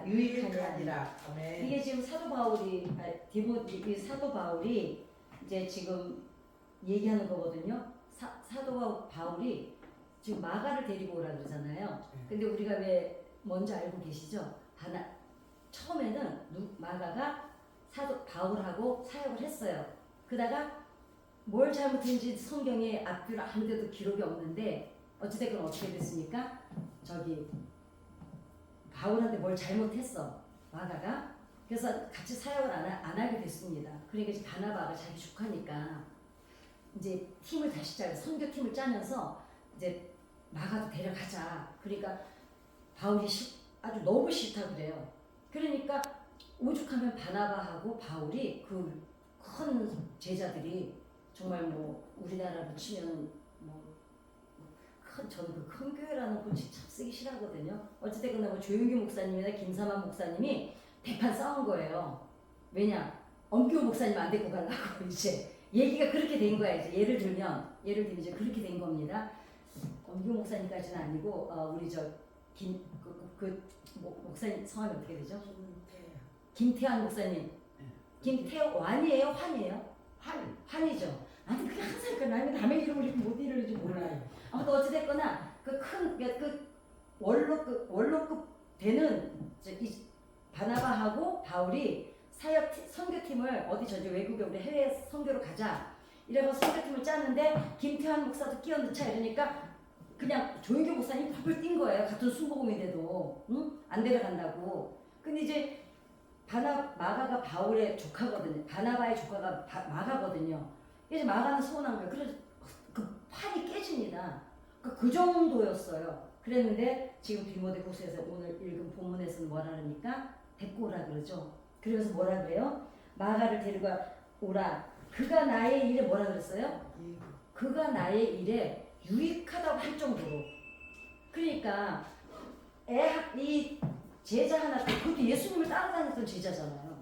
유익하니라. 아멘. 이게 지금 사도 바울이 이제 지금 얘기하는 거거든요. 사도 바울이 지금 마가를 데리고 오라 그러잖아요. 근데 우리가 왜 뭔지 알고 계시죠? 처음에는 마가가 사도 바울하고 사역을 했어요. 그러다가 뭘 잘못했는지 성경에 앞뒤로 아무데도 기록이 없는데 어찌됐건 어떻게 됐습니까? 저기 바울한테 뭘 잘못했어 마가가. 그래서 같이 사역을 안 하게 됐습니다. 그러니까 이제 바나바가 자기 조카니까 이제 팀을 다시 선교팀을 짜면서 이제 마가도 데려가자. 그러니까 바울이 아주 너무 싫다 그래요. 그러니까 오죽하면 바나바하고 바울이 그 큰 제자들이 정말 뭐 우리나라로 치면 저는 그 큰 교회라는 건 참 쓰기 싫어하거든요. 어찌됐건 뭐 조용규 목사님이나 김사만 목사님이 대판 싸운 거예요. 왜냐? 엄규 목사님 안 데리고 가려고 이제 얘기가 그렇게 된 거야. 이제 예를 들면 이제 그렇게 된 겁니다. 엄규 목사님까지는 아니고 우리 저 목사님 성함이 어떻게 되죠? 김태환 목사님. 김태환이에요? 환이에요? 환이죠. 아무튼 그게 항상 나는 남의 이름을 이렇게 못 이르는지 몰라요. 아무튼 어찌됐거나 그 원로급 되는 이 바나바하고 바울이 선교팀을 어디 외국에 우리 해외 선교로 가자. 이래서 선교팀을 짜는데 김태환 목사도 끼어 넣자 이러니까 그냥 조인교 목사님 펄펄 뛴 거예요. 같은 순복음인데도 안 데려간다고. 근데 이제 마가가 바울의 조카거든요. 바나바의 조카가 마가거든요. 그래서 마가는 서운한 거예요. 그래서 그 판이 깨집니다. 그 정도였어요. 그랬는데 지금 디모데후서에서 오늘 읽은 본문에서는 뭐라 그러니까 데리고 오라 그러죠. 그래서 뭐라 그래요? 마가를 데리고 오라. 그가 나의 일에 뭐라 그랬어요? 그가 나의 일에 유익하다고 할 정도로. 그러니까 이 제자 하나, 그것도 예수님을 따라다녔던 제자잖아요.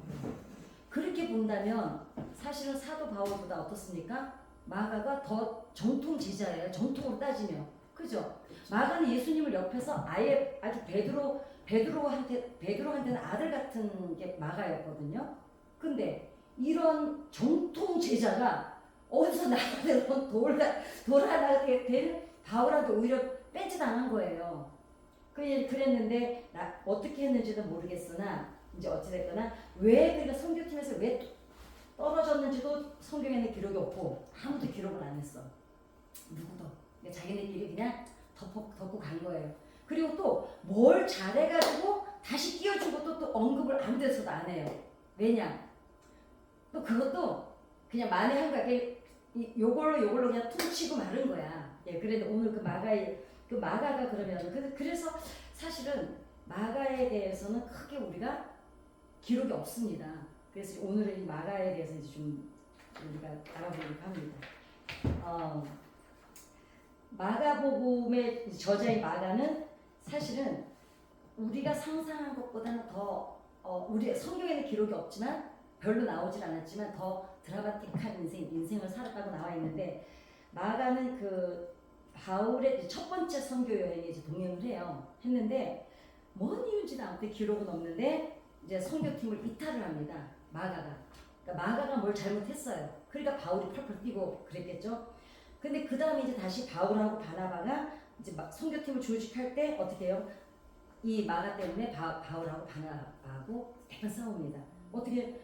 그렇게 본다면 사실은 사도 바울보다 어떻습니까? 마가가 더 정통 제자예요. 정통으로 따지면. 그죠? 마가는 예수님을 옆에서 아예 아주 베드로한테는 아들 같은 게 마가였거든요. 근데 이런 정통 제자가 어디서 나가는 돌아나게 된 바울한테 오히려 빼지당한 거예요. 그랬는데 어떻게 했는지도 모르겠으나 이제 어찌됐거나 왜 그러니까 선교팀에서 왜 떨어졌는지도 성경에는 기록이 없고 아무도 기록을 안 했어. 누구도. 그러니까 자기네끼리 그냥 덮고 간 거예요. 그리고 또 뭘 잘해가지고 다시 끼워준 것도 또 언급을 아무 데서도 안 해요. 왜냐? 또 그것도 그냥 만회한 거야. 요걸로 그냥 퉁치고 마른 거야. 예, 그런데 오늘 마가가 그러면 그래서 사실은 마가에 대해서는 크게 우리가 기록이 없습니다. 그래서 오늘은 이 마가에 대해서 이제 좀 우리가 알아보려고 합니다. 마가복음의 저자인 마가는 사실은 우리가 상상한 것보다는 더 우리 성경에는 기록이 없지만 별로 나오질 않았지만 더 드라마틱한 인생을 살았다고 나와 있는데 마가는 그 바울의 첫 번째 선교 여행에 이제 동행을 했는데 뭔 이유인지는 아무튼 기록은 없는데 이제 선교팀을 이탈을 합니다. 마가가. 그러니까 마가가 뭘 잘못했어요. 그러니까 바울이 펄펄 뛰고 그랬겠죠. 근데 그 다음에 이제 다시 바울하고 바나바가 이제 선교팀을 조직할 때 어떻게 해요? 이 마가 때문에 바울하고 바나바하고 대판 싸웁니다. 어떻게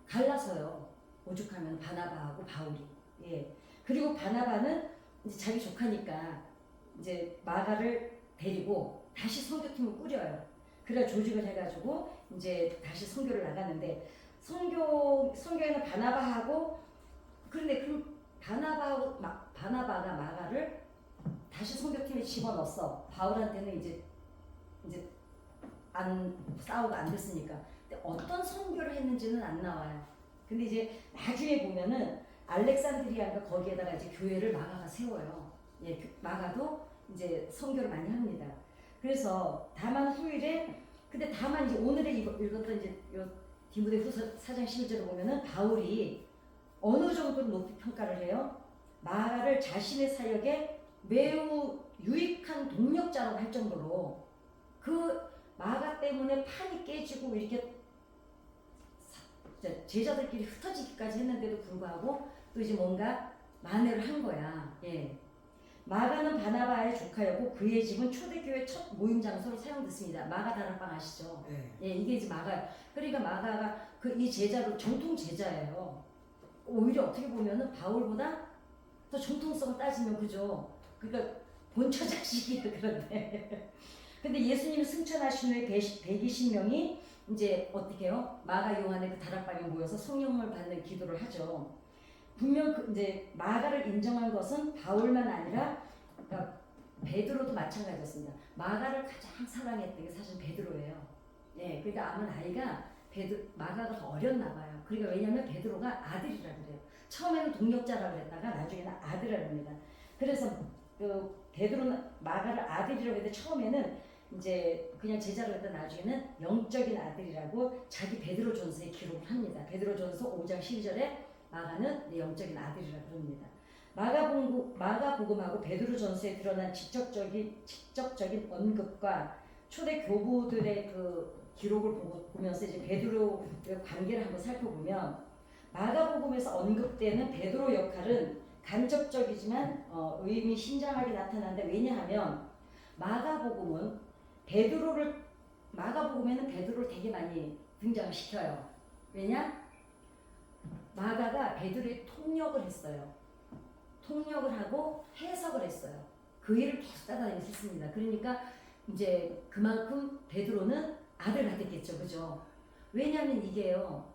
갈라서요. 오죽하면 바나바하고 바울이. 예. 그리고 바나바는 이제 자기 조카니까 이제 마가를 데리고 다시 선교팀을 꾸려요. 그래 조직을 해가지고 이제 다시 선교를 나가는데 선교에는 바나바하고 그런데 그 바나바가 마가를 다시 선교팀에 집어넣었어. 바울한테는 이제 안 싸우고 안 됐으니까. 근데 어떤 선교를 했는지는 안 나와요. 근데 이제 나중에 보면은 알렉산드리아가 거기에다가 이제 교회를 마가가 세워요. 예, 마가도 이제 선교를 많이 합니다. 그래서 다만 후일에 근데 다만 이제 오늘에 읽었던 이제 디모데후서 4장 11절을 보면은 바울이 어느 정도로 높이 평가를 해요? 마가를 자신의 사역에 매우 유익한 동력자라고 할 정도로 그 마가 때문에 때문에 판이 깨지고 이렇게 제자들끼리 흩어지기까지 했는데도 불구하고 또 이제 뭔가 만회를 한 거야. 예. 마가는 바나바의 조카였고 그의 집은 초대교회 첫 모임 장소로 사용됐습니다. 마가 다락방 아시죠? 네. 예, 이게 이제 마가. 그러니까 마가가 이 제자로 정통 제자예요. 오히려 어떻게 보면은 바울보다 더 정통성을 따지면 그죠. 그러니까 본처 자식이에요. 그런데 근데 예수님이 승천하신 후에 120명이 이제 어떻게 해요? 마가 요한의 그 다락방에 모여서 성령을 받는 기도를 하죠. 분명 이제 마가를 인정한 것은 바울만 아니라 그러니까 베드로도 마찬가지였습니다. 마가를 가장 사랑했던 게 사실 베드로예요. 예, 그러니까 아마 나이가 마가가 더 어렸나 봐요. 그러니까 왜냐하면 베드로가 아들이라 그래요. 처음에는 동력자라 그랬다가 나중에는 아들이라 합니다. 그래서 그 베드로는 마가를 아들이라고 했는데 처음에는 이제 그냥 제자로 했던 나중에는 영적인 아들이라고 자기 베드로전서에 기록을 합니다. 베드로전서 5장 12절에 마가는 영적인 아들이라고 합니다. 마가복음하고 베드로전서에 드러난 직접적인 언급과 초대 교부들의 그 기록을 보면서 이제 베드로의 관계를 한번 살펴보면 마가복음에서 언급되는 베드로 역할은 간접적이지만 의미심장하게 나타나는데 왜냐하면 마가복음에는 베드로를 되게 많이 등장시켜요. 왜냐? 마가가 베드로의 통역을 했어요. 통역을 하고 해석을 했어요. 그 일을 계속 따라다니면서 했습니다. 그러니까 이제 그만큼 베드로는 아들가 됐겠죠, 그죠? 왜냐하면 이게요,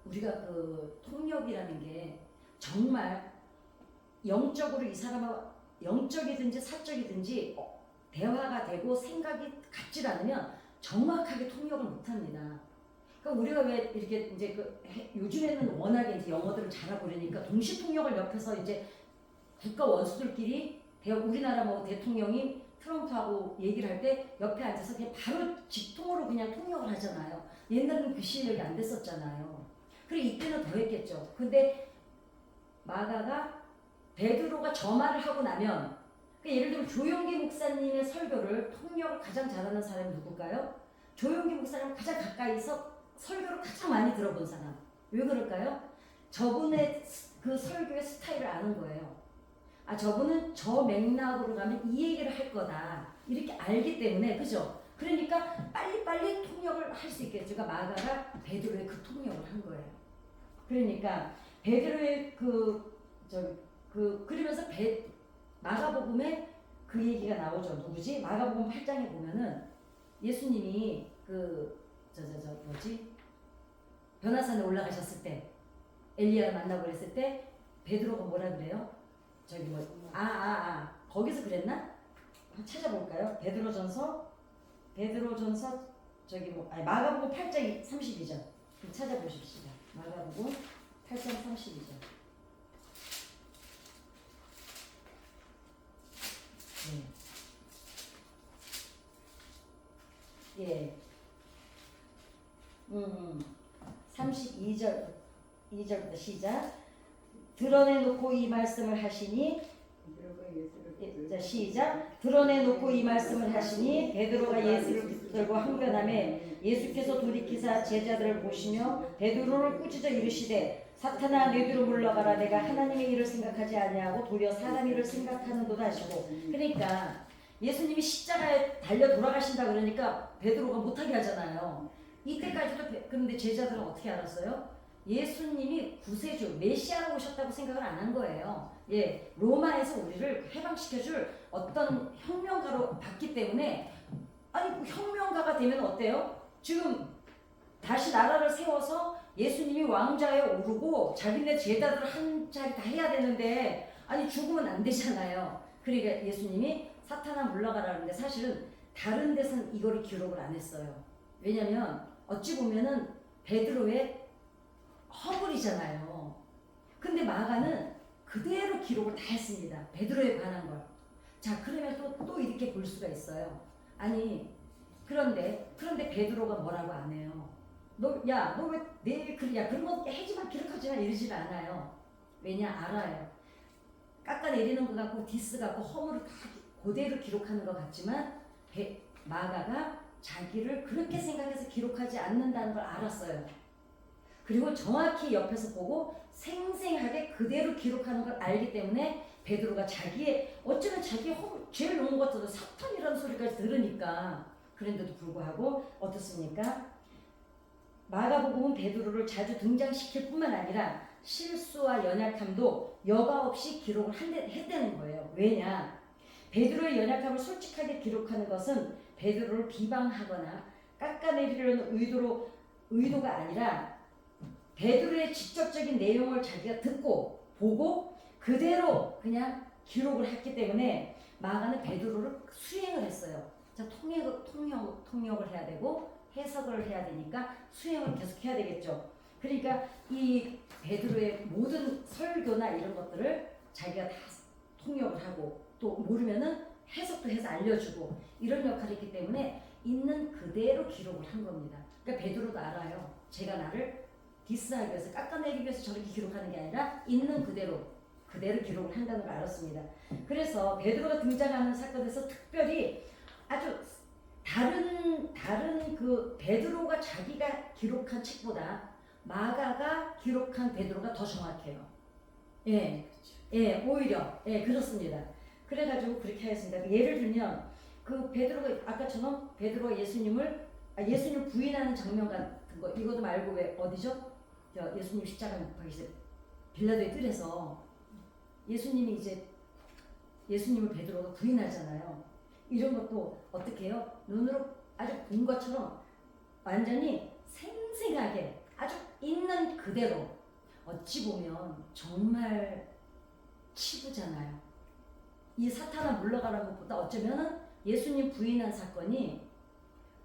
우리가 그 통역이라는 게 정말 영적으로 이 사람하고 영적이든지 사적이든지 대화가 되고 생각이 같지 않으면 정확하게 통역을 못합니다. 그러니까 우리가 왜 이렇게 이제 요즘에는 워낙에 이제 영어들을 잘하고 그러니까 동시 통역을 옆에서 이제 국가 원수들끼리 우리나라 뭐 대통령이 트럼프하고 얘기를 할 때 옆에 앉아서 그냥 바로 직통으로 그냥 통역을 하잖아요. 옛날에는 그 실력이 안 됐었잖아요. 그리고 이때는 더 했겠죠. 근데 마가가 베드로가 저 말을 하고 나면 그러니까 예를 들면 조용기 목사님의 설교를 통역을 가장 잘하는 사람이 누굴까요? 조용기 목사님 가장 가까이서 설교를 가장 많이 들어본 사람. 왜 그럴까요? 저분의 그 설교의 스타일을 아는 거예요. 아, 저분은 저 맥락으로 가면 이 얘기를 할 거다. 이렇게 알기 때문에, 그죠? 그러니까 빨리빨리 통역을 할 수 있겠죠. 그러니까 마가가 베드로의 그 통역을 한 거예요. 그러니까 베드로의 그러면서 마가복음에 그 얘기가 나오죠. 누구지? 마가복음 8장에 보면은 예수님이 변화산에 올라가셨을 때 엘리야를 만나고 그랬을 때 베드로가 뭐라 그래요? 거기서 그랬나? 한번 찾아볼까요? 베드로전서 마가복음 8장 32절 찾아보십시다. 마가복음 8장 32절. 예. 32절부터 시작. 드러내놓고 이 말씀을 하시니 시작. 드러내놓고 이 말씀을 하시니 베드로가 예수를 붙들고 항변하매 예수께서 돌이키사 제자들을 보시며 베드로를 꾸짖어 이르시되 사탄아 너희들로 물러가라. 내가 하나님의 일을 생각하지 아니하고 도리어 사람 일을 생각하는도다 하시고. 그러니까 예수님이 십자가에 달려 돌아가신다 그러니까 베드로가 못하게 하잖아요. 이때까지도 그런데 제자들은 어떻게 알았어요? 예수님이 구세주 메시아로 오셨다고 생각을 안 한 거예요. 예, 로마에서 우리를 해방시켜줄 어떤 혁명가로 봤기 때문에 아니 혁명가가 되면 어때요? 지금 다시 나라를 세워서 예수님이 왕좌에 오르고 자기네 제자들 한 자리 다 해야 되는데 아니 죽으면 안 되잖아요. 그러니까 예수님이 사탄아 물러가라 하는데 사실은 다른 데서는 이거를 기록을 안 했어요. 왜냐면 어찌 보면은 베드로의 허물이잖아요. 근데 마가는 그대로 기록을 다 했습니다. 베드로에 관한 걸. 자, 그러면 또 이렇게 볼 수가 있어요. 아니, 그런데 베드로가 뭐라고 안 해요. 너 왜 내일 그런 거 해지마 기록하지 마 이러질 않아요. 왜냐? 알아요. 깎아내리는 것 같고 디스 같고 허물을 다 그대로 기록하는 것 같지만 마가가 자기를 그렇게 생각해서 기록하지 않는다는 걸 알았어요. 그리고 정확히 옆에서 보고 생생하게 그대로 기록하는 걸 알기 때문에 베드로가 자기의 어쩌면 자기의 죄를 놓은 것 같아도 사탄이라는 소리까지 들으니까 그런데도 불구하고 어떻습니까? 마가복음은 베드로를 자주 등장시킬 뿐만 아니라 실수와 연약함도 여과 없이 기록을 했다는 거예요. 왜냐? 베드로의 연약함을 솔직하게 기록하는 것은 베드로를 비방하거나 깎아내리려는 의도가 아니라 베드로의 직접적인 내용을 자기가 듣고 보고 그대로 그냥 기록을 했기 때문에 마가는 베드로를 수행을 했어요. 자, 통역을 해야 되고 해석을 해야 되니까 수행을 계속 해야 되겠죠. 그러니까 이 베드로의 모든 설교나 이런 것들을 자기가 다 통역을 하고 또 모르면은 해석도 해서 알려주고 이런 역할이 있기 때문에 있는 그대로 기록을 한 겁니다. 그러니까 베드로도 알아요. 제가 나를 디스하기 위해서 깎아내리기 위해서 저렇게 기록하는 게 아니라 있는 그대로 기록을 한다는 걸 알았습니다. 그래서 베드로가 등장하는 사건에서 특별히 아주 다른 그 베드로가 자기가 기록한 책보다 마가가 기록한 베드로가 더 정확해요. 예, 예, 오히려 그렇습니다. 그래가지고 그렇게 하였습니다. 예를 들면 그 베드로가 아까처럼 베드로가 예수님 부인하는 장면 같은 거 이것도 말고 왜 어디죠? 예수님 십자가 못 박히실 빌라도의 뜰에서 예수님이 이제 예수님을 베드로가 부인하잖아요. 이런 것도 어떻게 해요? 눈으로 아주 본 것처럼 완전히 생생하게 아주 있는 그대로 어찌 보면 정말 치부잖아요. 이 사탄아 물러가라는 것보다 어쩌면은 예수님 부인한 사건이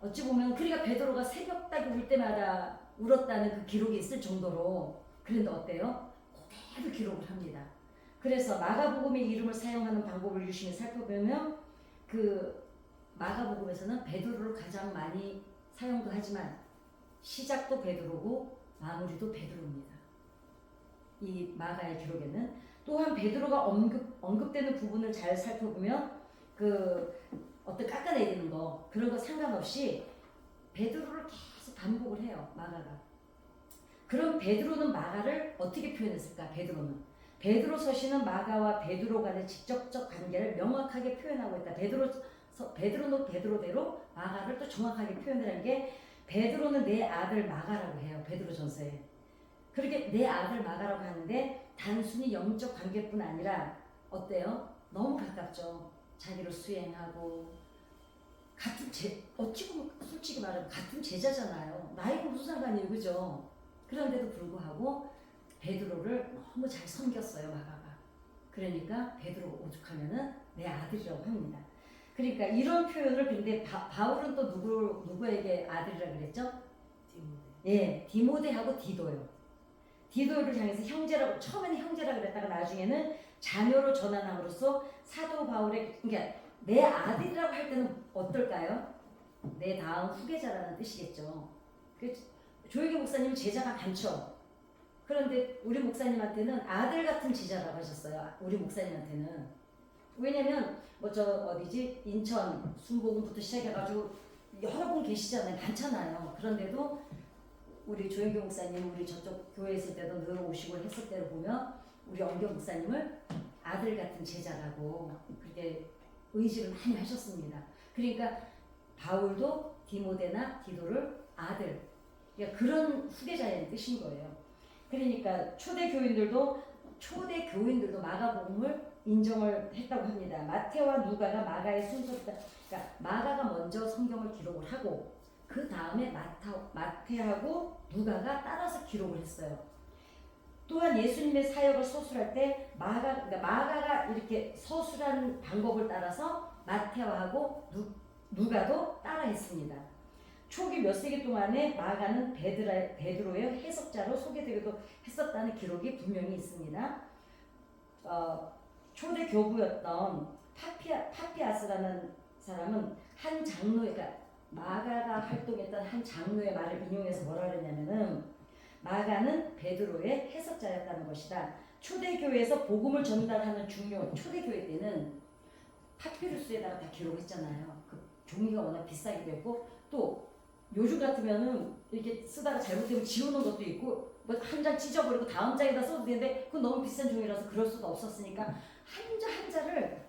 어찌 보면 그러니까 베드로가 새벽닭이 울 때마다 울었다는 그 기록이 있을 정도로 그런데 어때요? 그대로 기록을 합니다. 그래서 마가복음의 이름을 사용하는 방법을 유심히 살펴보면 그 마가복음에서는 베드로를 가장 많이 사용도 하지만 시작도 베드로고 마무리도 베드로입니다. 이 마가의 기록에는 또한 베드로가 언급되는 부분을 잘 살펴보면 그 어떤 깎아내리는 거 그런 거 상관없이 베드로를 계속 반복을 해요. 마가가. 그럼 베드로는 마가를 어떻게 표현했을까? 베드로 서신은 마가와 베드로 간의 직접적 관계를 명확하게 표현하고 있다. 베드로는 베드로대로 마가를 또 정확하게 표현하는 게 베드로는 내 아들 마가라고 해요. 베드로전서에. 그렇게 내 아들 마가라고 하는데 단순히 영적 관계뿐 아니라 어때요? 너무 가깝죠. 자기를 수행하고 같은 어찌 보면 솔직히 말하면 같은 제자잖아요. 나이가 무슨 상관이에요, 그죠? 그런데도 불구하고 베드로를 너무 잘 섬겼어요, 마가가. 그러니까 베드로가 오죽하면은 내 아들이라고 합니다. 그러니까 이런 표현을 근데 바울은 또 누구에게 아들이라고 그랬죠? 예, 디모데하고 디도요. 디도를 향해서 형제라고 처음에는 형제라고 그랬다가 나중에는 자녀로 전환함으로써 사도 바울의 그러니까 내 아들이라고 할 때는 어떨까요? 내 다음 후계자라는 뜻이겠죠. 조혜교 목사님 제자가 많죠. 그런데 우리 목사님한테는 아들 같은 제자라고 하셨어요. 우리 목사님한테는. 왜냐면 인천 순복음부터 시작해가지고 여러 분 계시잖아요. 많잖아요. 그런데도 우리 조혜교 목사님 우리 저쪽 교회에 있을 때도 늘 오시고 했을 때를 보면 우리 엄경 목사님을 아들 같은 제자라고 그렇게 의지를 많이 하셨습니다. 그러니까 바울도 디모데나 디도를 아들, 그러니까 그런 후계자의 뜻인 거예요. 그러니까 초대 교인들도 마가복음을 인정을 했다고 합니다. 마태와 누가가 마가의 순서다. 그러니까 마가가 먼저 성경을 기록을 하고 그 다음에 마태하고 누가가 따라서 기록을 했어요. 또한 예수님의 사역을 서술할 때 마가가 이렇게 서술한 방법을 따라서 마태와하고 누가도 따라했습니다. 초기 몇 세기 동안에 마가는 베드로의 해석자로 소개되기도 했었다는 기록이 분명히 있습니다. 초대 교부였던 파피아스라는 사람은 한 장로의 그러니까 마가가 활동했던 한 장로의 말을 인용해서 뭐라 그랬냐면은 마가는 베드로의 해석자였다는 것이다. 초대교회에서 복음을 전달하는 초대교회 때는 파피루스에다가 다 기록했잖아요. 그 종이가 워낙 비싸기도 했고 또 요즘 같으면은 이렇게 쓰다가 잘못되면 지우는 것도 있고 뭐 한 장 찢어버리고 다음 장에다 써도 되는데 그건 너무 비싼 종이라서 그럴 수도 없었으니까 한 자를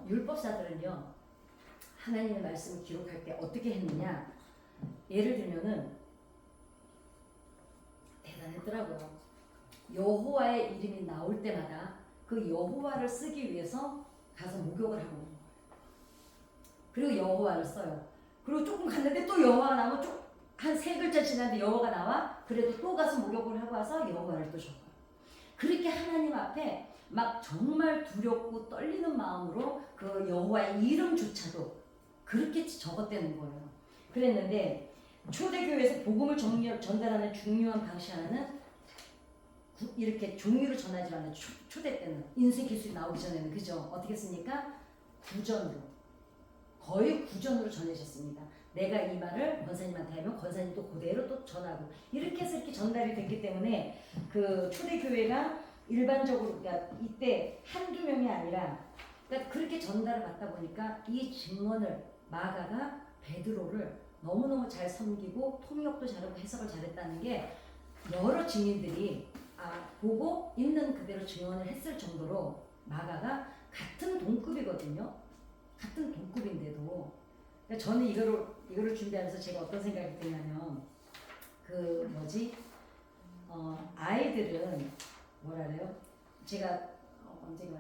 율법사들은요 하나님의 말씀을 기록할 때 어떻게 했느냐 예를 들면은 대단했더라고요. 여호와의 이름이 나올 때마다 그 여호와를 쓰기 위해서 가서 목욕을 하고 오는 거예요. 그리고 여호와를 써요. 그리고 조금 갔는데 또 여호와가 나오면 한 세 글자 지났는데 여호와가 나와 그래도 또 가서 목욕을 하고 와서 여호와를 또 적어요. 그렇게 하나님 앞에 막 정말 두렵고 떨리는 마음으로 그 여호와의 이름조차도 그렇게 적었다는 거예요. 그랬는데 초대교회에서 복음을 전달하는 중요한 방식 하나는 이렇게 종이로 전하지 않는 초대 때는 인쇄 기술이 나오기 전에는 그죠? 어떻게 했습니까? 구전으로 거의 구전으로 전해졌습니다. 내가 이 말을 권사님한테 하면 권사님도 그대로 또 전하고 이렇게 해서 이렇게 전달이 됐기 때문에 그 초대교회가 일반적으로 그러니까 이때 한두 명이 아니라 그러니까 그렇게 전달을 받다 보니까 이 증언을 마가가 베드로를 너무너무 잘 섬기고 통역도 잘하고 해석을 잘했다는 게 여러 증인들이 보고 있는 그대로 증언을 했을 정도로 마가가 같은 동급이거든요. 같은 동급인데도 그러니까 저는 이거를 준비하면서 제가 어떤 생각이 드냐면 아이들은 뭐라 그래요? 제가 언젠가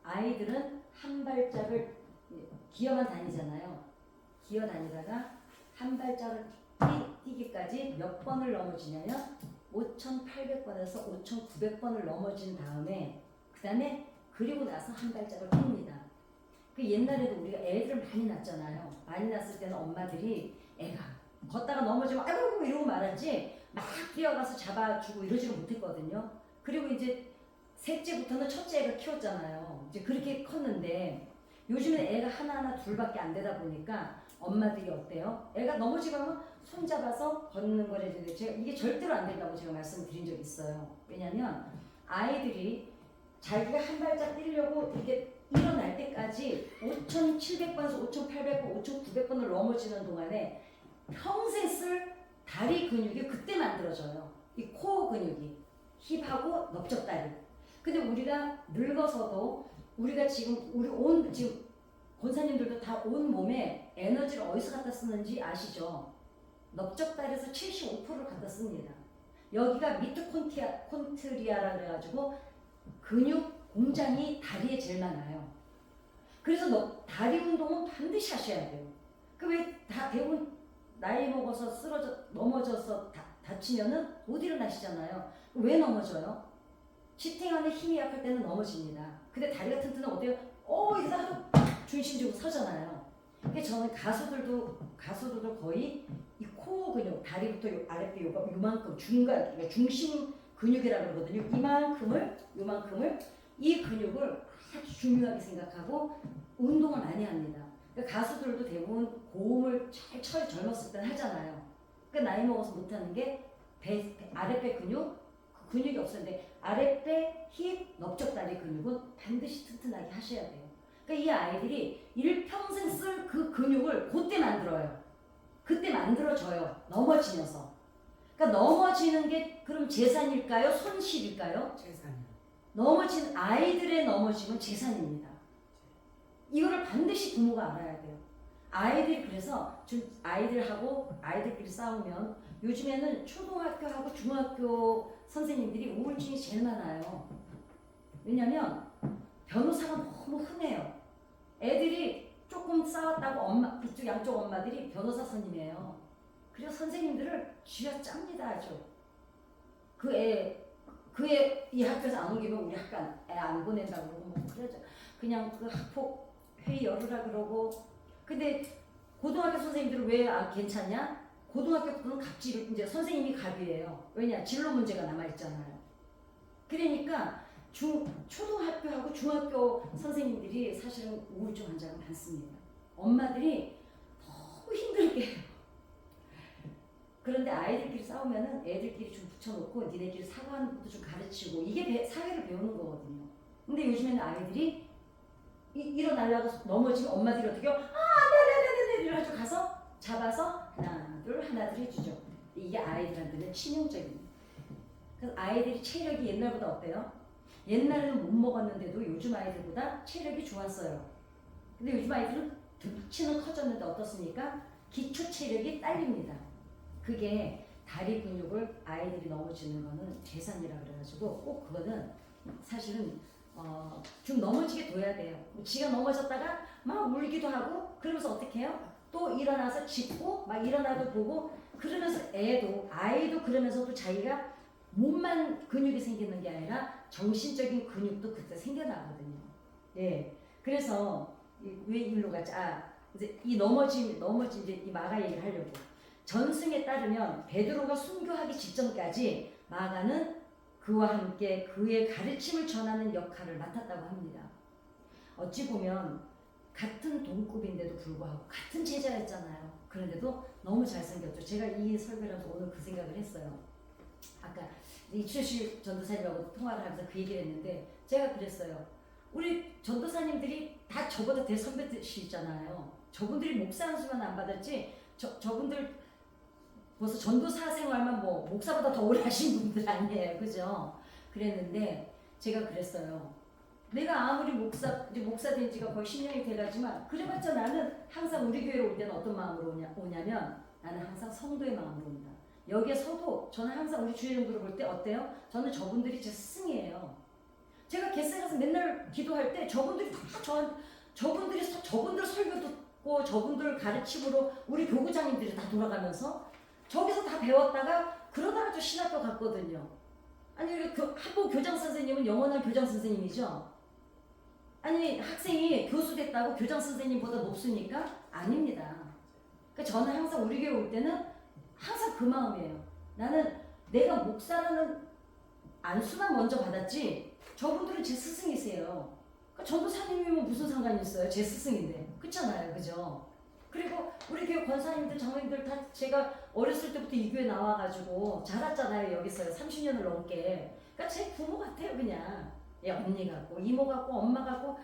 아이들은 한 발짝을 기어만 다니잖아요. 기어 다니다가 한 발짝을 뛰기까지 몇 번을 넘어지냐면 5,800번에서 5,900번을 넘어진 다음에 그리고 나서 한 발짝을 뜁니다. 그 옛날에도 우리가 애들을 많이 낳잖아요. 많이 낳았을 때는 엄마들이 애가 걷다가 넘어지면 아이고 이러고 말았지 막 뛰어가서 잡아주고 이러지를 못했거든요. 그리고 이제 셋째부터는 첫째 애가 키웠잖아요. 이제 그렇게 컸는데 요즘은 애가 하나하나 둘밖에 안 되다 보니까 엄마들이 어때요? 애가 넘어지면 손 잡아서 걷는 거라든지 제가 이게 절대로 안 된다고 제가 말씀드린 적이 있어요. 왜냐면 아이들이 자기가 한 발짝 뛰려고 이렇게 일어날 때까지 5,700번에서 5,800번, 5,900번을 넘어지는 동안에 평생 쓸 다리 근육이 그때 만들어져요. 이 코어 근육이 힙하고 넓적다리. 근데 우리가 늙어서도 우리가 지금 지금 권사님들도 다 온 몸에 에너지를 어디서 갖다 쓰는지 아시죠? 넓적다리에서 75%를 갖다 씁니다. 여기가 미토콘트리아라 그래가지고 근육 공장이 다리에 제일 많아요. 그래서 다리 운동은 반드시 하셔야 돼요. 왜 대부분 나이 먹어서 넘어져서 다치면은 못 일어나시잖아요. 왜 넘어져요? 지탱하는 힘이 약할 때는 넘어집니다. 근데 다리가 튼튼하면 어때요? 이거 하도 중심 주고 서잖아요. 그래서 저는 가수들도 거의 이 코어 근육, 다리부터 아랫배 요만큼 그러니까 중심 근육이라고 그러거든요. 요만큼을 이 근육을 아주 중요하게 생각하고 운동을 많이 합니다. 그러니까 가수들도 대부분 고음을 젊었을 때 하잖아요. 그러니까 나이 먹어서 못하는 게 아랫배 근육이 없었는데 아랫배, 힙, 넓적다리 근육은 반드시 튼튼하게 하셔야 돼요. 그러니까 이 아이들이 일평생 쓸 그 근육을 그때 만들어요. 그때 만들어져요. 넘어지면서. 그러니까 넘어지는 게 그럼 재산일까요? 손실일까요? 재산이요. 아이들의 넘어짐은 재산입니다. 이거를 반드시 부모가 알아야 돼요. 그래서 아이들끼리 싸우면 요즘에는 초등학교하고 중학교 선생님들이 우울증이 제일 많아요. 왜냐면 변호사가 너무 흔해요. 애들이 조금 싸웠다고 이쪽 양쪽 엄마들이 변호사 선임이에요. 그래서 선생님들을 쥐어짭니다 아주. 그 애 이 학교에서 안 옮기면 우리 학교 애 안 보낸다고 그러고 그러죠. 그냥 그 학폭 회의 열으라 그러고. 근데 고등학교 선생님들은 왜 괜찮냐? 고등학교부터는 갑질 이제 선생님이 갑이에요. 왜냐? 진로 문제가 남아 있잖아요. 그러니까 초등학교하고 중학교 선생님들이 사실은 우울증 환자가 많습니다. 엄마들이 너무 힘들게 해요. 그런데 아이들끼리 싸우면은 애들끼리 좀 붙여놓고 니네끼리 사과하는 것도 좀 가르치고 이게 사회를 배우는 거거든요. 근데 요즘에는 아이들이 일어나려고 넘어지면 엄마들이 어떻게 해요? 하나들 해주죠. 이게 아이들한테는 치명적입니다. 그래서 아이들이 체력이 옛날보다 어때요? 옛날에는 못 먹었는데도 요즘 아이들보다 체력이 좋았어요. 근데 요즘 아이들은 덩치는 커졌는데 어떻습니까? 기초 체력이 딸립니다. 그게 다리 근육을 아이들이 넘어지는 거는 재산이라 그래가지고 꼭 그거는 사실은 좀 넘어지게 둬야 돼요. 지가 넘어졌다가 막 울기도 하고 그러면서 어떻게 해요? 또 일어나서 짚고 막 일어나도 보고 그러면서 아이도 그러면서도 자기가 몸만 근육이 생기는 게 아니라 정신적인 근육도 그때 생겨나거든요. 예. 그래서 왜 일로 가지? 이제 이 넘어진 이제 이 마가 얘기를 하려고. 전승에 따르면 베드로가 순교하기 직전까지 마가는 그와 함께 그의 가르침을 전하는 역할을 맡았다고 합니다. 어찌 보면 같은 동급인데도 불구하고 같은 제자였잖아요. 그런데도 너무 잘생겼죠. 제가 이 설교를 하면서 오늘 그 생각을 했어요. 아까 이춘실 전도사님하고 통화를 하면서 그 얘기를 했는데 제가 그랬어요. 우리 전도사님들이 다 저보다 대선배시잖아요. 저분들이 목사 안수만 안 받았지 저분들 벌써 전도사 생활만 뭐 목사보다 더 오래 하신 분들 아니에요. 그죠? 그랬는데 제가 그랬어요. 내가 아무리 목사 된 지가 거의 10년이 돼가지만 그래봤자 나는 항상 우리 교회로 올 때는 어떤 마음으로 오냐면 나는 항상 성도의 마음으로 온다. 여기에 서도 저는 항상 우리 주일연구를 볼 때 어때요? 저는 저분들이 제 스승이에요. 제가 겟세 가서 맨날 기도할 때 저분들이 다 저분들 설교 듣고 저분들 가르침으로 우리 교구장님들이 다 돌아가면서 저기서 다 배웠다가 그러다가 또 신학교 갔거든요. 아니 학부 교장 선생님은 영원한 교장 선생님이죠. 아니 학생이 교수 됐다고 교장 선생님보다 높습니까? 아닙니다. 그러니까 저는 항상 우리 교회 올 때는 항상 그 마음이에요. 나는 내가 목사라는 안수만 먼저 받았지 저분들은 제 스승이세요. 그러니까 전도사님이면 무슨 상관이 있어요? 제 스승인데. 그렇잖아요. 그죠? 그리고 우리 교회 권사님들 장로님들 다 제가 어렸을 때부터 이 교회 나와가지고 자랐잖아요. 여기서요. 30년을 넘게. 그러니까 제 부모 같아요. 그냥. 예, 언니 같고 이모 같고 엄마 같고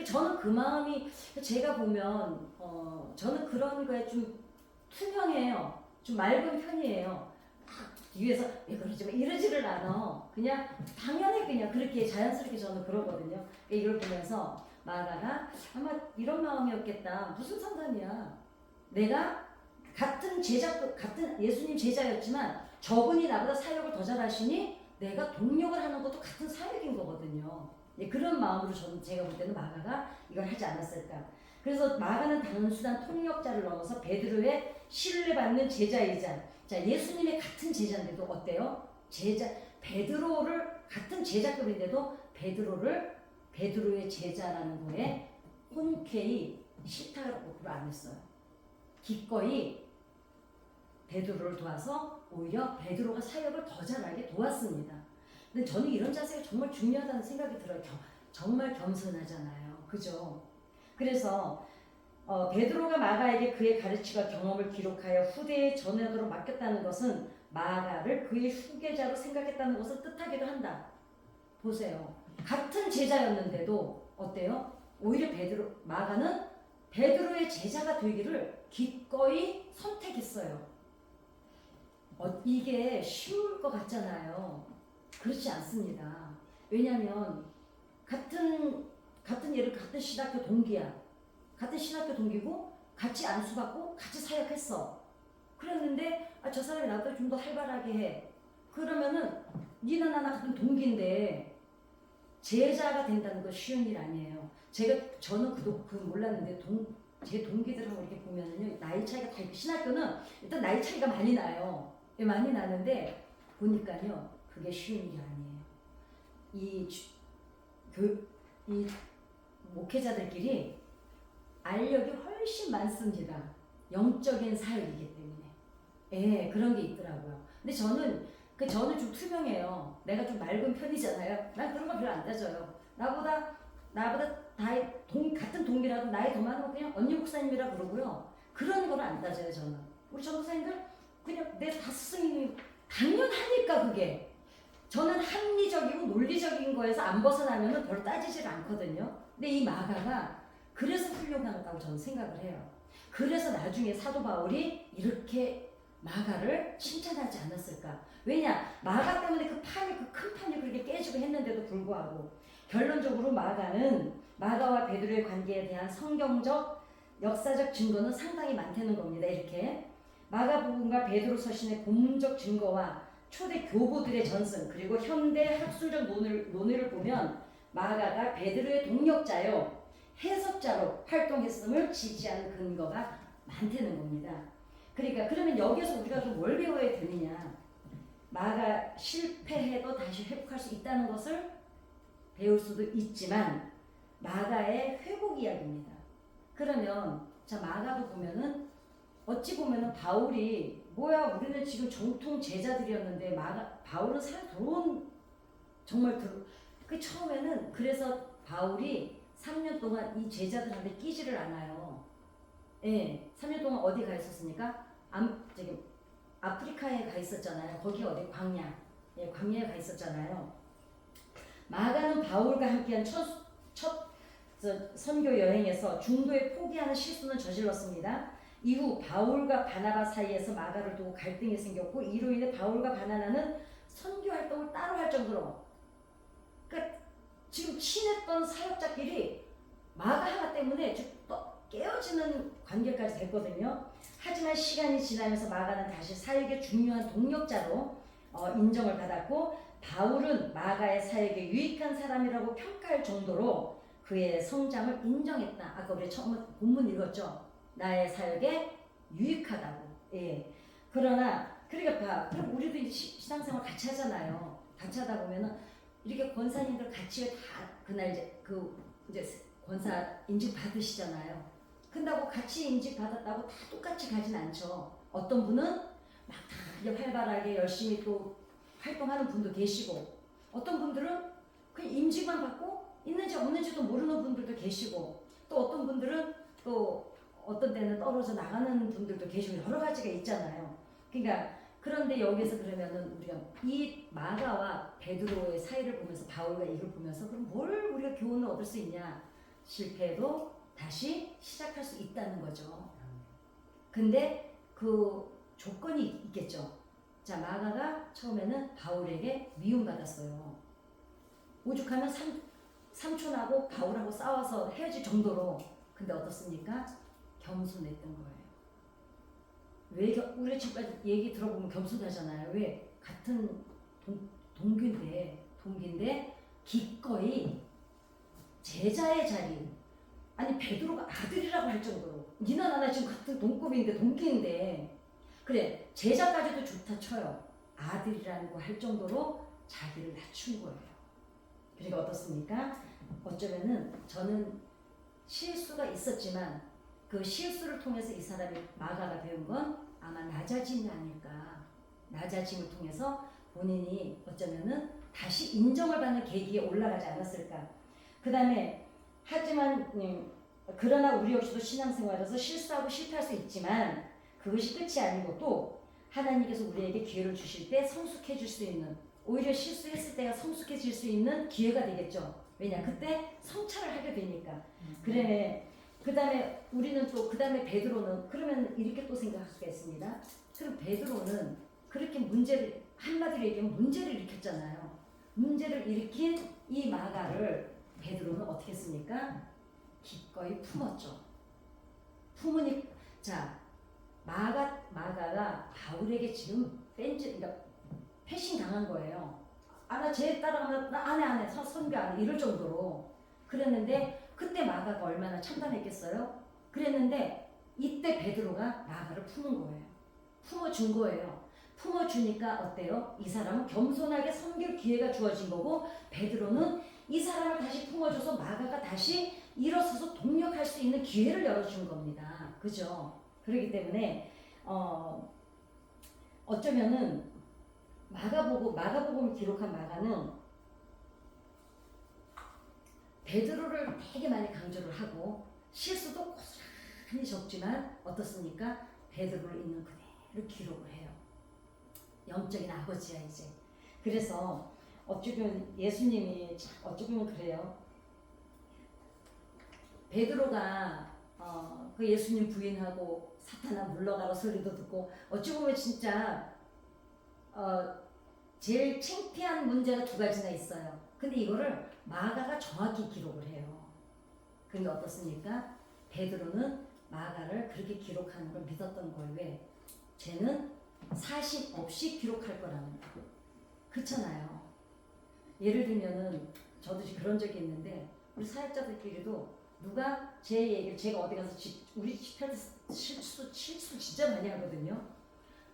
저는 그 마음이 제가 보면 저는 그런 거에 좀 투명해요. 좀 맑은 편이에요. 뒤에서 왜 그러지 마 이러지를 않아. 그냥 당연히 그냥 그렇게 자연스럽게 저는 그러거든요. 이걸 보면서 마가가 아마 이런 마음이었겠다. 무슨 상관이야. 내가 같은 예수님 제자였지만 저분이 나보다 사역을 더 잘하시니 내가 동력을 하는 것도 같은 사역인 거거든요. 예, 그런 마음으로 제가 볼 때는 마가가 이걸 하지 않았을까. 그래서 마가는 단순한 통역자를 넘어서 베드로의 신뢰받는 제자이자 예수님의 같은 제자인데도 어때요? 베드로를 같은 제자급인데도 베드로의 제자라는 거에 흔쾌히 싫다고 안 했어요. 기꺼이 베드로를 도와서 오히려 베드로가 사역을 더 잘하게 도왔습니다. 근데 저는 이런 자세가 정말 중요하다는 생각이 들어요. 정말 겸손하잖아요. 그죠? 그래서 베드로가 마가에게 그의 가르침과 경험을 기록하여 후대에 전하도록 맡겼다는 것은 마가를 그의 후계자로 생각했다는 것을 뜻하기도 한다. 보세요. 같은 제자였는데도 어때요? 오히려 마가는 베드로의 제자가 되기를 기꺼이 선택했어요. 이게 쉬울 것 같잖아요. 그렇지 않습니다. 왜냐하면 같은 신학교 동기야. 같은 신학교 동기고 같이 안수받고 같이 사역했어. 그랬는데 저 사람이 나보다 좀 더 활발하게 해. 그러면은 니나 나나 같은 동기인데 제자가 된다는 건 쉬운 일 아니에요. 저는 그 몰랐는데 제 동기들하고 이렇게 보면은요 나이 차이가 다 신학교는 일단 나이 차이가 많이 나요. 많이 나는데 보니까요 그게 쉬운 일이 아니에요. 이 목회자들끼리 알력이 훨씬 많습니다. 영적인 사역이기 때문에. 예, 그런 게 있더라고요. 근데 저는 좀 투명해요. 내가 좀 맑은 편이잖아요. 난 그런 거 별로 안 따져요. 나보다 같은 동기라도 나이 더 많으면 그냥 언니 목사님이라 그러고요. 그런 거를 안 따져요, 저는. 우리 전도사님들 그냥 내 다 스승이니 당연하니까 그게. 저는 합리적이고 논리적인 거에서 안 벗어나면 별로 따지질 않거든요. 근데 이 마가가 그래서 훌륭하다고 저는 생각을 해요. 그래서 나중에 사도 바울이 이렇게 마가를 칭찬하지 않았을까? 왜냐? 마가 때문에 그 판이 그 큰 판이 그렇게 깨지고 했는데도 불구하고 결론적으로 마가와 베드로의 관계에 대한 성경적 역사적 증거는 상당히 많다는 겁니다. 이렇게 마가복음과 베드로 서신의 본문적 증거와 초대 교부들의 전승 그리고 현대 학술적 논의를 보면 마가가 베드로의 동력자요 해석자로 활동했음을 지지하는 근거가 많다는 겁니다. 그러니까 그러면 여기서 우리가 좀 뭘 배워야 되느냐? 마가 실패해도 다시 회복할 수 있다는 것을 배울 수도 있지만 마가의 회복 이야기입니다. 그러면 자 마가도 보면은 어찌 보면은 바울이 뭐야 우리는 지금 정통 제자들이었는데 바울은 살 들어온 정말 그 처음에는 그래서 바울이 3년 동안 이 제자들한테 끼지를 않아요. 예, 3년 동안 어디 가 있었습니까? 저기 아프리카에 가 있었잖아요. 거기 어디 광야, 예, 광야에 가 있었잖아요. 마가는 바울과 함께한 첫 선교 여행에서 중도에 포기하는 실수는 저질렀습니다. 이후 바울과 바나바 사이에서 마가를 두고 갈등이 생겼고 이로 인해 바울과 바나나는 선교 활동을 따로 할 정도로 그러니까 지금 친했던 사역자끼리 마가 하나 때문에 깨어지는 관계까지 됐거든요. 하지만 시간이 지나면서 마가는 다시 사역의 중요한 동력자로 인정을 받았고 바울은 마가의 사역에 유익한 사람이라고 평가할 정도로 그의 성장을 인정했다. 아까 우리 처음 본문 읽었죠. 나의 사역에 유익하다고. 예. 그러나 그러니까 그럼 우리도 이제 신앙생활 같이 하잖아요. 같이 하다 보면은 이렇게 권사님들 같이 다 그날 이제 권사 인직 받으시잖아요. 근다고 같이 인직 받았다고 다 똑같이 가진 않죠. 어떤 분은 막 다 활발하게 열심히 또 활동하는 분도 계시고 어떤 분들은 그냥 임직만 받고 있는지 없는지도 모르는 분들도 계시고 또 어떤 분들은 또 어떤 때는 떨어져 나가는 분들도 계시고 여러 가지가 있잖아요. 그러니까 그런데 여기서 그러면은 우리가 이 마가와 베드로의 사이를 보면서 바울과 이걸 보면서 그럼 뭘 우리가 교훈을 얻을 수 있냐? 실패해도 다시 시작할 수 있다는 거죠. 근데 그 조건이 있겠죠. 자, 마가가 처음에는 바울에게 미움받았어요. 오죽하면 삼촌하고 바울하고 싸워서 헤어질 정도로. 근데 어떻습니까? 겸손했던 거예요. 왜 우리 지금까지 얘기 들어보면 겸손하잖아요. 왜? 같은 동기인데 기꺼이 제자의 자리 아니 베드로가 아들이라고 할 정도로 니나 나나 지금 같은 동기인데 그래 제자까지도 좋다 쳐요. 아들이라는 거 할 정도로 자기를 낮춘 거예요. 그러니까 어떻습니까? 어쩌면은 저는 실수가 있었지만 그 실수를 통해서 이 사람이 마가가 배운 건 아마 낮아짐이 아닐까. 낮아짐을 통해서 본인이 어쩌면은 다시 인정을 받는 계기에 올라가지 않았을까. 그 다음에 하지만 그러나 우리 역시도 신앙생활에서 실수하고 실패할 수 있지만 그것이 끝이 아니고 또 하나님께서 우리에게 기회를 주실 때 성숙해질 수 있는 오히려 실수했을 때가 성숙해질 수 있는 기회가 되겠죠. 왜냐 그때 성찰을 하게 되니까. 그래 그 다음에 우리는 또 그 다음에 베드로는 그러면 이렇게 또 생각할 수가 있습니다. 그럼 베드로는 그렇게 문제를 한마디로 얘기하면 문제를 일으켰잖아요. 문제를 일으킨 이 마가를 베드로는 어떻게 했습니까? 기꺼이 품었죠. 품으니 자 마가가 바울에게 지금 그러니까 패싱 당한 거예요. 나 쟤 따라가면 나 안 해. 선교 안 해. 이럴 정도로 그랬는데 그때 마가가 얼마나 참담했겠어요? 그랬는데 이때 베드로가 마가를 품은 거예요. 품어준 거예요. 품어주니까 어때요? 이 사람은 겸손하게 섬길 기회가 주어진 거고 베드로는 이 사람을 다시 품어줘서 마가가 다시 일어서서 동력할 수 있는 기회를 열어준 겁니다. 그죠? 그렇기 때문에 어쩌면은 마가복음을 기록한 마가는 베드로를 되게 많이 강조를 하고 실수도 고스란히 적지만 어떻습니까? 베드로를 있는 그대로 기록을 해요. 영적인 아버지야 이제. 그래서 어쩌면 예수님이 어쩌면 그래요. 베드로가 그 예수님 부인하고 사탄아 물러가라 소리도 듣고 어찌 보면 진짜 제일 창피한 문제가 두 가지나 있어요. 근데 이거를 마가가 정확히 기록을 해요. 그게 어떻습니까? 베드로는 마가를 그렇게 기록하는 걸 믿었던 거예요. 왜? 쟤는 사심 없이 기록할 거라는 거. 그렇잖아요. 예를 들면은 저도 그런 적이 있는데 우리 사역자들끼리도 누가 제 얘기를 제가 어디 가서 우리 집회할 때 실수 진짜 많이 하거든요.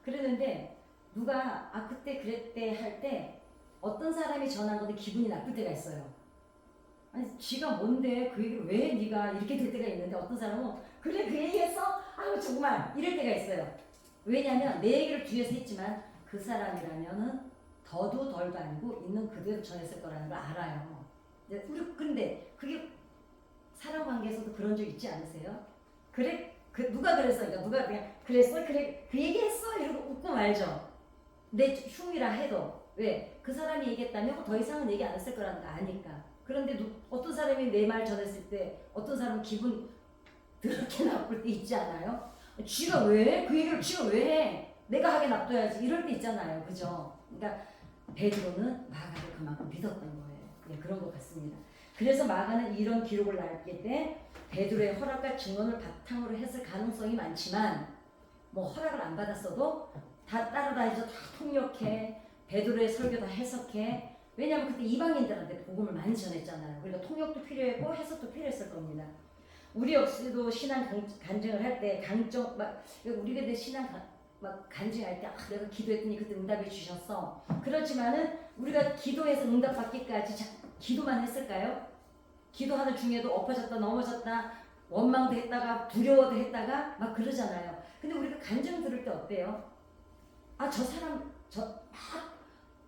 그랬는데 누가 그때 그랬대 할 때 어떤 사람이 전한 건데 기분이 나쁠 때가 있어요. 아니 지가 뭔데 그 얘기를 왜 네가 이렇게 될 때가 있는데 어떤 사람은 그래 그 얘기했어? 아우 정말 이럴 때가 있어요. 왜냐하면 내 얘기를 뒤에서 했지만 그 사람이라면은 더도 덜도 아니고 있는 그대로 전했을 거라는 걸 알아요. 근데 그게 사람 관계에서도 그런 적 있지 않으세요? 그래? 누가 그랬어? 그러니까 누가 그냥 그랬어? 그래 그 얘기했어? 이러고 웃고 말죠. 내 흉이라 해도 왜? 그 사람이 얘기했다면 더 이상은 얘기 안 했을 거라는 거 아니까. 그런데 어떤 사람이 내 말 전했을 때 어떤 사람은 기분 더럽게 나쁠 때 있지 않아요? 쥐가 왜? 그 얘기를 쥐가 왜 해? 내가 하게 놔둬야지 이럴 때 있잖아요. 그죠? 그러니까 베드로는 마가를 그만큼 믿었던 거예요. 네, 그런 것 같습니다. 그래서 마가는 이런 기록을 남길 때 베드로의 허락과 증언을 바탕으로 했을 가능성이 많지만 뭐 허락을 안 받았어도 다 따라다니면서 다 통역해 베드로의 설교 다 해석해. 왜냐하면 그때 이방인들한테 복음을 많이 전했잖아요. 그러니까 통역도 필요했고 해석도 필요했을 겁니다. 우리 역시도 신앙 간증을 할 때 우리가 내 신앙 간증할 때 내가 기도했더니 그때 응답해 주셨어. 그렇지만은 우리가 기도해서 응답받기까지 기도만 했을까요? 기도하는 중에도 엎어졌다 넘어졌다 원망도 했다가 두려워도 했다가 막 그러잖아요. 근데 우리가 간증 들을 때 어때요? 저 사람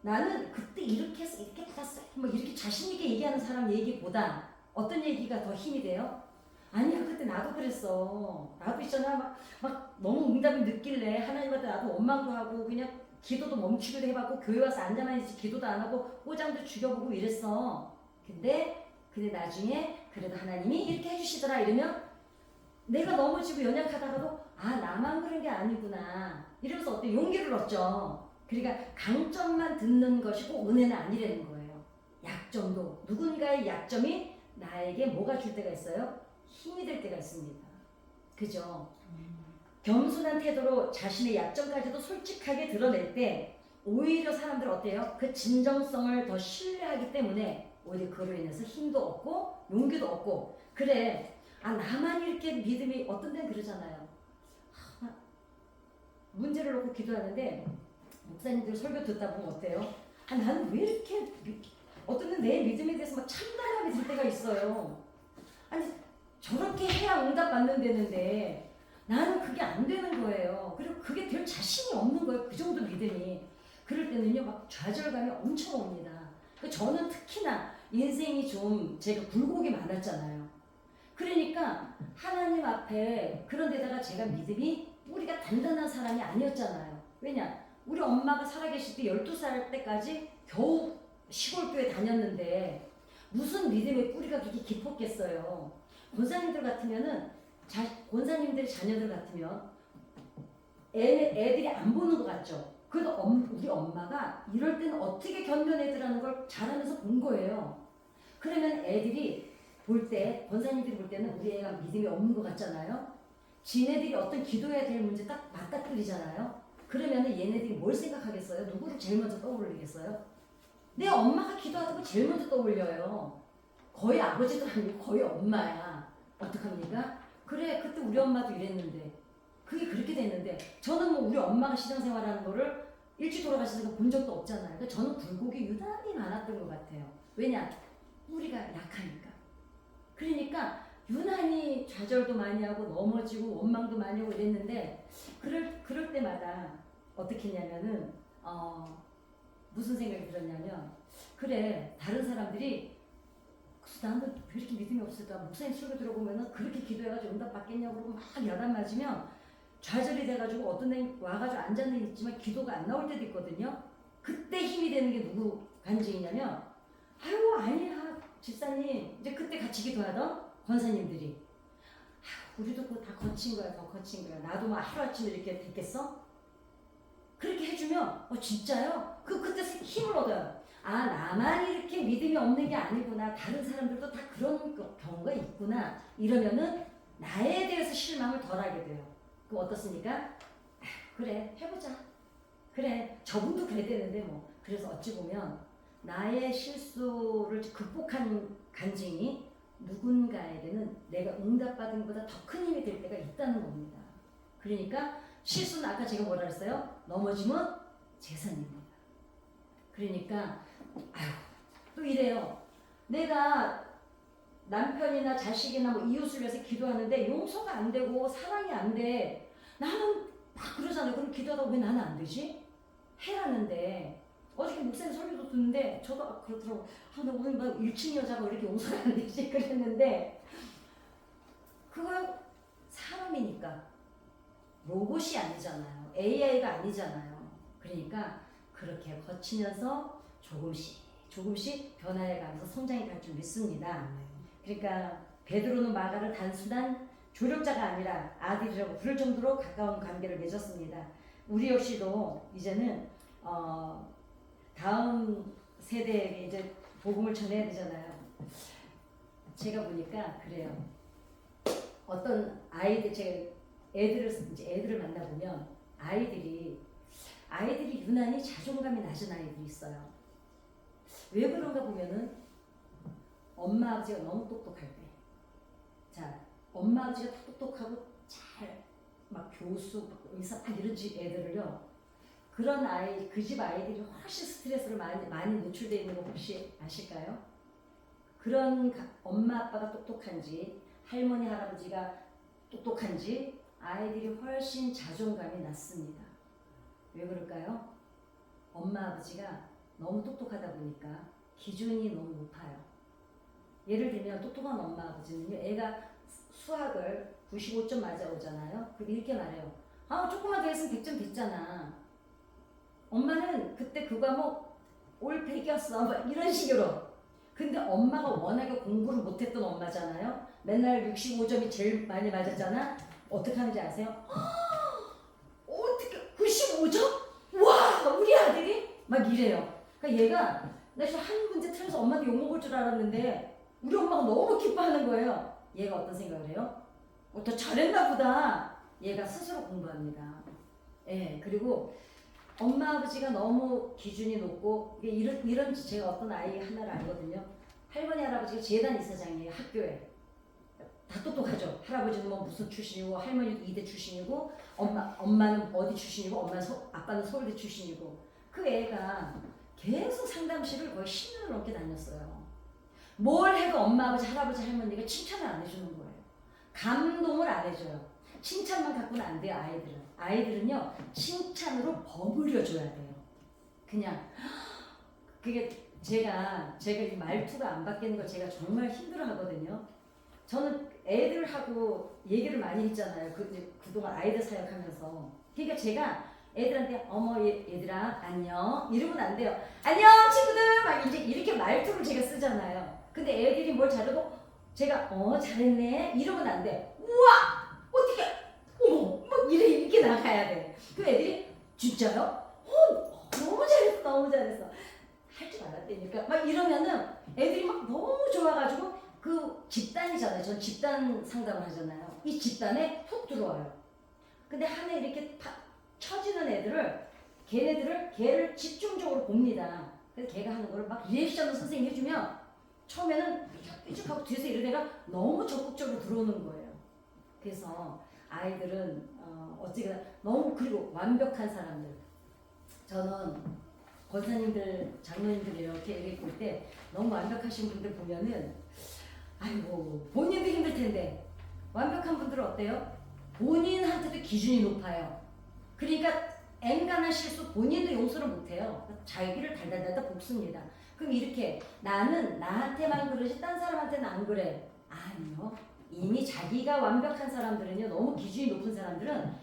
나는 그때 이렇게 해서 이렇게 받았어요. 뭐 이렇게 자신 있게 얘기하는 사람 얘기보다 어떤 얘기가 더 힘이 돼요? 아니야 그때 나도 그랬어. 나도 있잖아 막 너무 응답이 늦길래 하나님한테 나도 원망도 하고 그냥 기도도 멈추기도 해봤고 교회 와서 앉아만 있지 기도도 안 하고 꼬장도 죽여보고 이랬어. 근데 나중에 그래도 하나님이 이렇게 해주시더라 이러면 내가 넘어지고 연약하다가도 나만 그런 게 아니구나 이러면서 어때 용기를 얻죠. 그러니까 강점만 듣는 것이 꼭 은혜는 아니라는 거예요. 약점도 누군가의 약점이 나에게 뭐가 줄 때가 있어요? 힘이 될 때가 있습니다. 그죠? 겸손한 태도로 자신의 약점까지도 솔직하게 드러낼 때 오히려 사람들 어때요? 그 진정성을 더 신뢰하기 때문에 오히려 그로 인해서 힘도 얻고 용기도 얻고 그래 나만 이렇게 믿음이 어떤 데는 그러잖아요. 문제를 놓고 기도하는데 목사님들 설교 듣다 보면 어때요? 나는 왜 이렇게 어떤 데는 내 믿음에 대해서 막 참담하게 들 때가 있어요. 아니 저렇게 해야 응답 받는 데는데 나는 그게 안 되는 거예요. 그리고 그게 될 자신이 없는 거예요. 그 정도 믿음이. 그럴 때는요 막 좌절감이 엄청 옵니다. 저는 특히나 인생이 좀 제가 굴곡이 많았잖아요. 그러니까 하나님 앞에 그런 데다가 제가 믿음이 뿌리가 단단한 사람이 아니었잖아요. 왜냐? 우리 엄마가 살아계실 때 12살 때까지 겨우 시골교회 다녔는데 무슨 믿음의 뿌리가 그렇게 깊었겠어요. 권사님들 같으면은 권사님들의 자녀들 같으면 애들이 안 보는 것 같죠. 그래도 우리 엄마가 이럴 때는 어떻게 견뎌내더라는 걸 잘하면서 본 거예요. 그러면 애들이 볼 때, 권사님들이 볼 때는 우리 애가 믿음이 없는 것 같잖아요. 지네들이 어떤 기도해야 될 문제 딱 맞닥뜨리잖아요. 그러면 얘네들이 뭘 생각하겠어요? 누구를 제일 먼저 떠올리겠어요? 내 엄마가 기도하는 거 제일 먼저 떠올려요. 거의 아버지도 아니고 거의 엄마야. 어떡합니까? 그래 그때 우리 엄마도 이랬는데 그게 그렇게 됐는데 저는 뭐 우리 엄마가 신앙생활하는 거를 일찍 돌아가시는 거 본 적도 없잖아요. 그러니까 저는 굴곡이 유난히 많았던 것 같아요. 왜냐? 우리가 약하니까. 그러니까 유난히 좌절도 많이 하고 넘어지고 원망도 많이 하고 이랬는데 그럴 때마다 어떻게 했냐면은 무슨 생각이 들었냐면 그래 다른 사람들이 나는 왜 이렇게 믿음이 없을까? 목사님 설교 들어보면은 그렇게 기도해가지고 응답 받겠냐고 막 야단 맞으면 좌절이 돼가지고 어떤 애 와가지고 앉아는 있지만 기도가 안 나올 때도 있거든요. 그때 힘이 되는 게 누구 간증이냐면 아유 아니야 집사님 이제 그때 같이 기도하던 권사님들이 우리도 그거 다 거친 거야, 더 거친 거야. 나도 막 하루아침에 이렇게 됐겠어? 그렇게 해주면 진짜요? 그때 힘을 얻어요. 아, 나만 이렇게 믿음이 없는 게 아니구나. 다른 사람들도 다 그런 경우가 있구나. 이러면은 나에 대해서 실망을 덜 하게 돼요. 그럼 어떻습니까? 그래, 해보자. 그래, 저분도 그랬대는데 뭐. 그래서 어찌 보면 나의 실수를 극복한 간증이 누군가에게는 내가 응답받은 것보다 더 큰 힘이 될 때가 있다는 겁니다. 그러니까 실수는 아까 제가 뭐라 했어요? 넘어지면 재산입니다. 그러니까 또 이래요. 내가 남편이나 자식이나 뭐 이웃을 위해서 기도하는데 용서가 안 되고 사랑이 안 돼. 나는 막 그러잖아요. 그럼 기도하다가 왜 나는 안 되지? 해라는데 어저께 목사님 설교도 듣는데 저도 그렇더라고. 나 오늘 막 1층 여자가 왜 이렇게 용서가 안 되지? 그랬는데 그거 사람이니까 로봇이 아니잖아요. AI가 아니잖아요. 그러니까 그렇게 거치면서 조금씩 변화해 가면서 성장해 갈 줄 믿습니다. 그러니까 베드로는 마가를 단순한 조력자가 아니라 아들이라고 부를 정도로 가까운 관계를 맺었습니다. 우리 역시도 이제는 다음 세대에게 이제 복음을 전해야 되잖아요. 제가 보니까 그래요. 어떤 아이들, 제가 애들을 만나보면 아이들이 유난히 자존감이 낮은 아이들이 있어요. 왜 그런가 보면은 엄마 아버지가 너무 똑똑할 때, 자, 엄마 아버지가 똑똑하고 잘 막 교수, 의사 막 이런 집 애들을요, 그런 그 집 아이들이 훨씬 스트레스를 많이 노출되어 있는 거 혹시 아실까요? 그런 엄마 아빠가 똑똑한지 할머니 할아버지가 똑똑한지 아이들이 훨씬 자존감이 낮습니다. 왜 그럴까요? 엄마 아버지가 너무 똑똑하다 보니까 기준이 너무 높아요. 예를 들면 똑똑한 엄마 아버지는요, 애가 수학을 95점 맞아오잖아요. 그럼 이렇게 말해요. 조금만 더 했으면 100점 됐잖아. 엄마는 그때 그 과목 올 100이었어. 뭐 이런 식으로. 근데 엄마가 워낙에 공부를 못했던 엄마잖아요. 맨날 65점이 제일 많이 맞았잖아. 어떻게 하는지 아세요? 어떻게 95점? 와, 우리 아들이? 막 이래요. 그러니까 얘가 나 지금 한 문제 틀려서 엄마한테 욕먹을 줄 알았는데 우리 엄마가 너무 기뻐하는 거예요. 얘가 어떤 생각을 해요? 더 잘했나 보다. 얘가 스스로 공부합니다. 예, 그리고 엄마 아버지가 너무 기준이 높고 이런 제가 어떤 아이 하나를 알거든요. 할머니 할아버지가 재단 이사장이에요. 학교에. 다 똑똑하죠. 할아버지는 뭐 무슨 출신이고 할머니도 이대 출신이고 엄마는 어디 출신이고 아빠는 서울대 출신이고 그 애가 계속 상담실을 거의 10년을 넘게 다녔어요. 뭘 해도 엄마 아버지 할아버지 할머니가 칭찬을 안 해주는 거예요. 감동을 안 해줘요. 칭찬만 갖고는 안 돼요. 아이들은요 칭찬으로 버무려줘야 돼요. 그냥 그게 제가 이 말투가 안 바뀌는 걸 제가 정말 힘들어하거든요. 저는 애들하고 얘기를 많이 했잖아요. 그동안 아이들 사역하면서. 그러니까 제가 애들한테 어머 얘들아 안녕 이러면 안 돼요. 안녕 친구들 막 이제 이렇게 말투를 제가 쓰잖아요. 근데 애들이 뭘 잘해도 제가 잘했네 이러면 안 돼. 우와 어떻게 어머 막 이렇게 나가야 돼. 그 애들이 진짜요? 너무 잘했어 너무 잘했어. 할 줄 알았다니까 막 이러면은 애들이 막 너무 좋아가지고 그 집단이잖아요. 전 집단 상담을 하잖아요. 이 집단에 훅 들어와요. 근데 한해 이렇게 쳐지는 애들을 걔를 집중적으로 봅니다. 그래서 걔가 하는 거를 막 리액션을 선생님이 해주면 처음에는 삐죽삐죽하고 뒤에서 이런 애가 너무 적극적으로 들어오는 거예요. 그래서 아이들은 어찌나 너무 그리고 완벽한 사람들. 저는 권사님들, 장로님들 이렇게 볼 때 너무 완벽하신 분들 보면은 아이고 본인도 힘들 텐데 완벽한 분들은 어때요? 본인한테도 기준이 높아요. 그러니까 앵간한 실수 본인도 용서를 못해요. 자기를 달달달달 볶습니다. 그럼 이렇게 나는 나한테만 그러지 딴 사람한테는 안 그래. 아니요. 이미 자기가 완벽한 사람들은요. 너무 기준이 높은 사람들은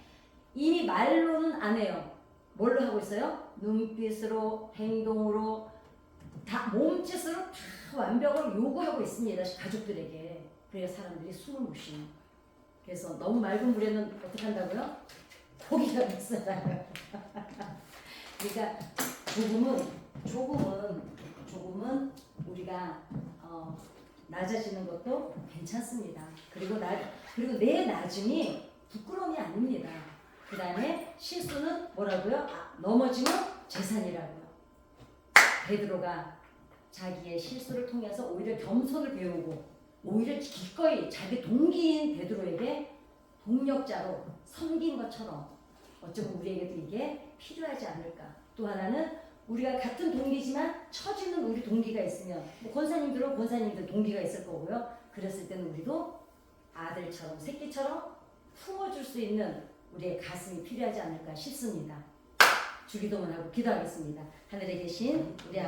이미 말로는 안 해요. 뭘로 하고 있어요? 눈빛으로 행동으로 다 몸짓으로 다 완벽을 요구하고 있습니다. 가족들에게. 그래서 사람들이 숨을 못 쉬는 그래서 너무 맑은 물에는 어떻게 한다고요? 고기가 있어요. 그러니까 조금은 우리가 낮아지는 것도 괜찮습니다. 그리고 내 낮음이 부끄러움이 아닙니다. 그 다음에 실수는 뭐라고요? 넘어지면 재산이라고요. 베드로가 자기의 실수를 통해서 오히려 겸손을 배우고 오히려 기꺼이 자기 동기인 베드로에게 동력자로 섬긴 것처럼 어쩌면 우리에게도 이게 필요하지 않을까. 또 하나는 우리가 같은 동기지만 처지는 우리 동기가 있으면 뭐 권사님들은 권사님들 동기가 있을 거고요. 그랬을 때는 우리도 아들처럼 새끼처럼 품어줄 수 있는 우리의 가슴이 필요하지 않을까 싶습니다. 주기도문하고 기도하겠습니다. 하늘에 계신 우리